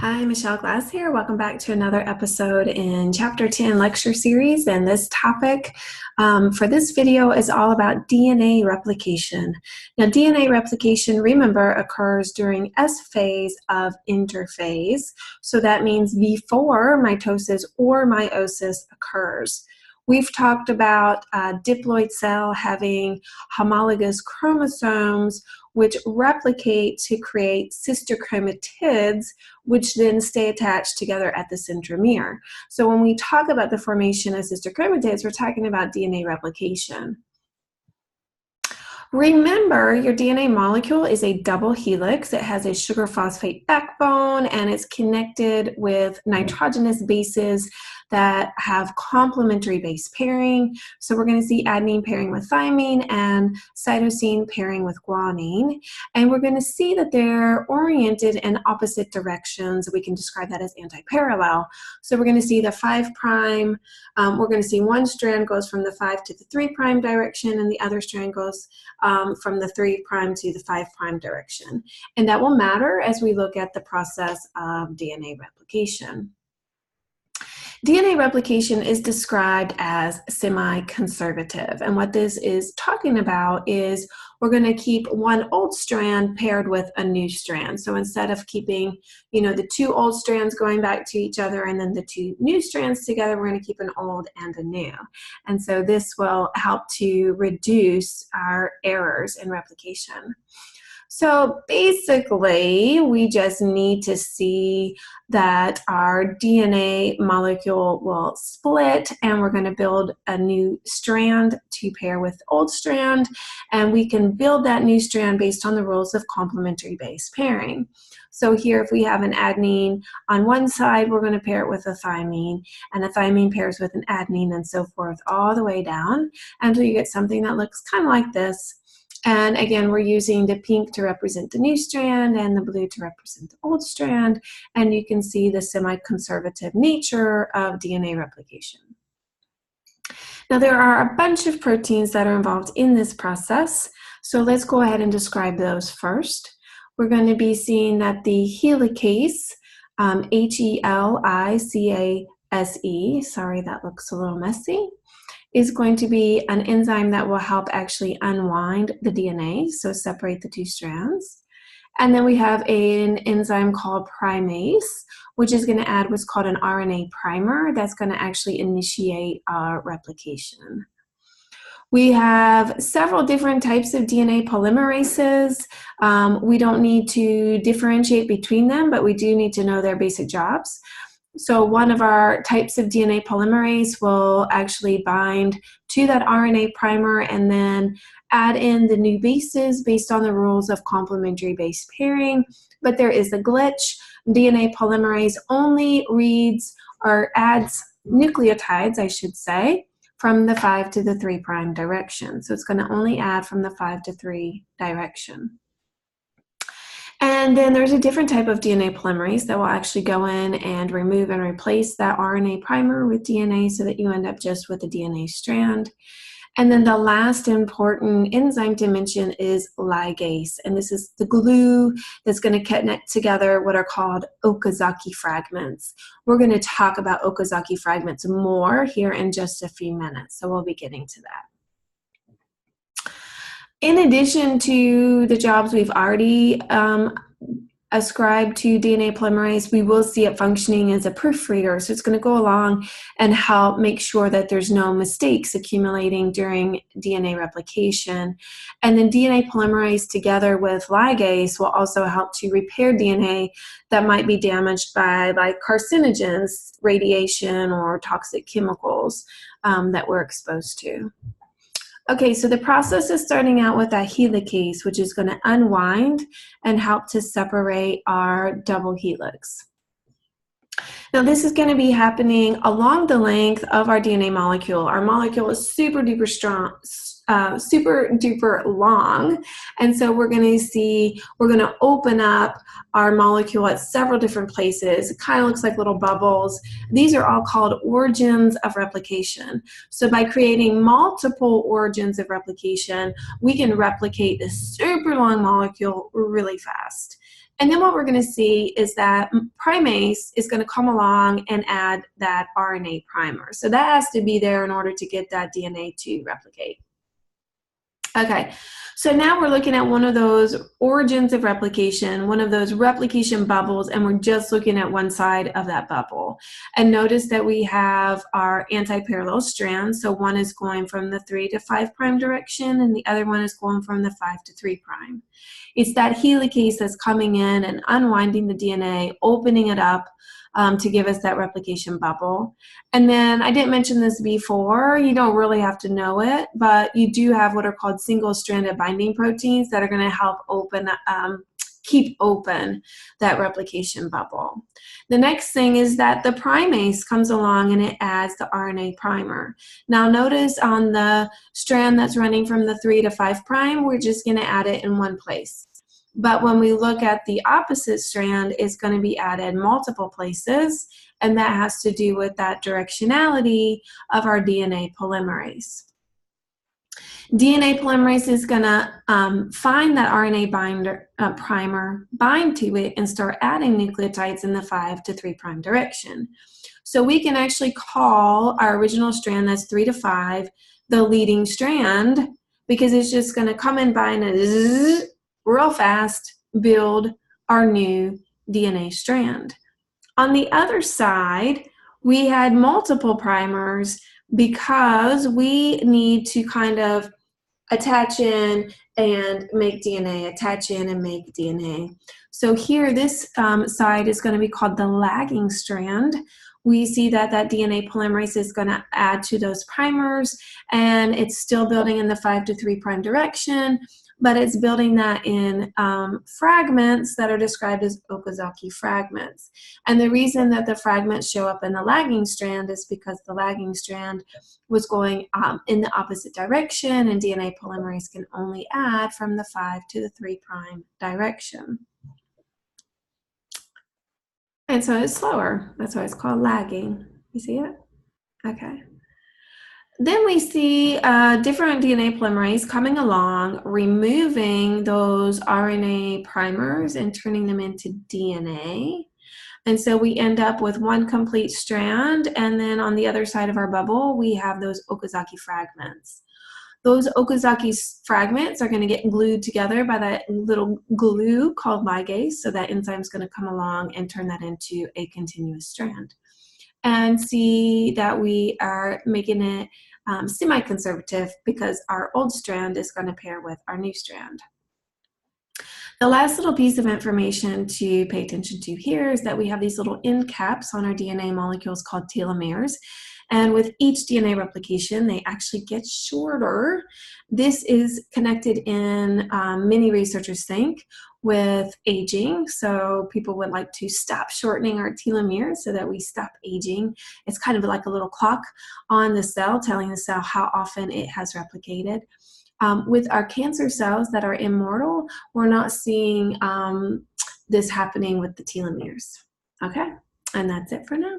Hi, Michelle Glass here. Welcome back to another episode in Chapter 10 lecture series. And this topic for this video is all about DNA replication. Now, DNA replication, remember, occurs during S phase of interphase. So that means before mitosis or meiosis occurs. We've talked about a diploid cell having homologous chromosomes which replicate to create sister chromatids, which then stay attached together at the centromere. So when we talk about the formation of sister chromatids, we're talking about DNA replication. Remember, your DNA molecule is a double helix. It has a sugar phosphate backbone, and it's connected with nitrogenous bases that have complementary base pairing. So we're going to see adenine pairing with thymine and cytosine pairing with guanine. And we're going to see that they're oriented in opposite directions. We can describe that as anti-parallel. So we're going to see the 5', we're going to see one strand goes from the 5' to the 3' direction, and the other strand goes from the 3' to the 5' direction. And that will matter as we look at the process of DNA replication. DNA replication is described as semi-conservative, and what this is talking about is we're going to keep one old strand paired with a new strand. So instead of keeping, the two old strands going back to each other and then the two new strands together, we're going to keep an old and a new. And so this will help to reduce our errors in replication. So basically, we just need to see that our DNA molecule will split, and we're going to build a new strand to pair with the old strand, and we can build that new strand based on the rules of complementary base pairing. So here, if we have an adenine on one side, we're going to pair it with a thymine, and a thymine pairs with an adenine, and so forth, all the way down until you get something that looks kind of like this. And again, we're using the pink to represent the new strand and the blue to represent the old strand. And you can see the semi-conservative nature of DNA replication. Now, there are a bunch of proteins that are involved in this process. So let's go ahead and describe those first. We're going to be seeing that the helicase, Helicase, sorry, that looks a little messy, is going to be an enzyme that will help actually unwind the DNA, so separate the two strands. And then we have an enzyme called primase, which is going to add what's called an RNA primer that's going to actually initiate our replication. We have several different types of DNA polymerases. We don't need to differentiate between them, but we do need to know their basic jobs. So one of our types of DNA polymerase will actually bind to that RNA primer and then add in the new bases based on the rules of complementary base pairing. But there is a glitch. DNA polymerase only reads or adds nucleotides, I should say, from the 5' to the 3' direction. So it's going to only add from the 5 to 3 direction. And then there's a different type of DNA polymerase that will actually go in and remove and replace that RNA primer with DNA so that you end up just with a DNA strand. And then the last important enzyme to mention is ligase. And this is the glue that's going to connect together what are called Okazaki fragments. We're going to talk about Okazaki fragments more here in just a few minutes, so we'll be getting to that. In addition to the jobs we've already ascribed to DNA polymerase, we will see it functioning as a proofreader. So it's going to go along and help make sure that there's no mistakes accumulating during DNA replication. And then DNA polymerase together with ligase will also help to repair DNA that might be damaged by carcinogens, radiation, or toxic chemicals that we're exposed to. Okay, so the process is starting out with that helicase, which is going to unwind and help to separate our double helix. Now, this is going to be happening along the length of our DNA molecule. Our molecule is super duper strong, super duper long, and so we're going to open up our molecule at several different places. It kind of looks like little bubbles. These are all called origins of replication. So by creating multiple origins of replication, we can replicate this super long molecule really fast. And then what we're going to see is that primase is going to come along and add that RNA primer. So that has to be there in order to get that DNA to replicate. Okay, so now we're looking at one of those origins of replication, one of those replication bubbles, and we're just looking at one side of that bubble. And notice that we have our anti-parallel strands. So one is going from the 3 to 5 prime direction, and the other one is going from the 5 to 3 prime. It's that helicase that's coming in and unwinding the DNA, opening it up, to give us that replication bubble. And then I didn't mention this before, you don't really have to know it, but you do have what are called single-stranded binding proteins that are going to help open, keep open that replication bubble. The next thing is that the primase comes along and it adds the RNA primer. Now notice on the strand that's running from the 3 to 5 prime, we're just going to add it in one place. But when we look at the opposite strand, it's going to be added multiple places, and that has to do with that directionality of our DNA polymerase. DNA polymerase is going to find that RNA primer, bind to it, and start adding nucleotides in the 5 to 3 prime direction. So we can actually call our original strand that's 3 to 5 the leading strand, because it's just going to come and bind and zzz, real fast, build our new DNA strand. On the other side, we had multiple primers because we need to kind of attach in and make DNA, attach in and make DNA. So here, this side is going to be called the lagging strand. We see that that DNA polymerase is going to add to those primers, and it's still building in the 5 to 3 prime direction, but it's building that in fragments that are described as Okazaki fragments. And the reason that the fragments show up in the lagging strand is because the lagging strand was going in the opposite direction, and DNA polymerase can only add from the 5 to the 3 prime direction. And so it's slower. That's why it's called lagging. You see it? Okay. Then we see different DNA polymerase coming along, removing those RNA primers and turning them into DNA. And so we end up with one complete strand, and then on the other side of our bubble, we have those Okazaki fragments. Those Okazaki fragments are going to get glued together by that little glue called ligase, so that enzyme is going to come along and turn that into a continuous strand. And see that we are making it semi-conservative because our old strand is going to pair with our new strand. The last little piece of information to pay attention to here is that we have these little end caps on our DNA molecules called telomeres. And with each DNA replication, they actually get shorter. This is connected in, many researchers think, with aging. So people would like to stop shortening our telomeres so that we stop aging. It's kind of like a little clock on the cell telling the cell how often it has replicated. With our cancer cells that are immortal, we're not seeing this happening with the telomeres. Okay, and that's it for now.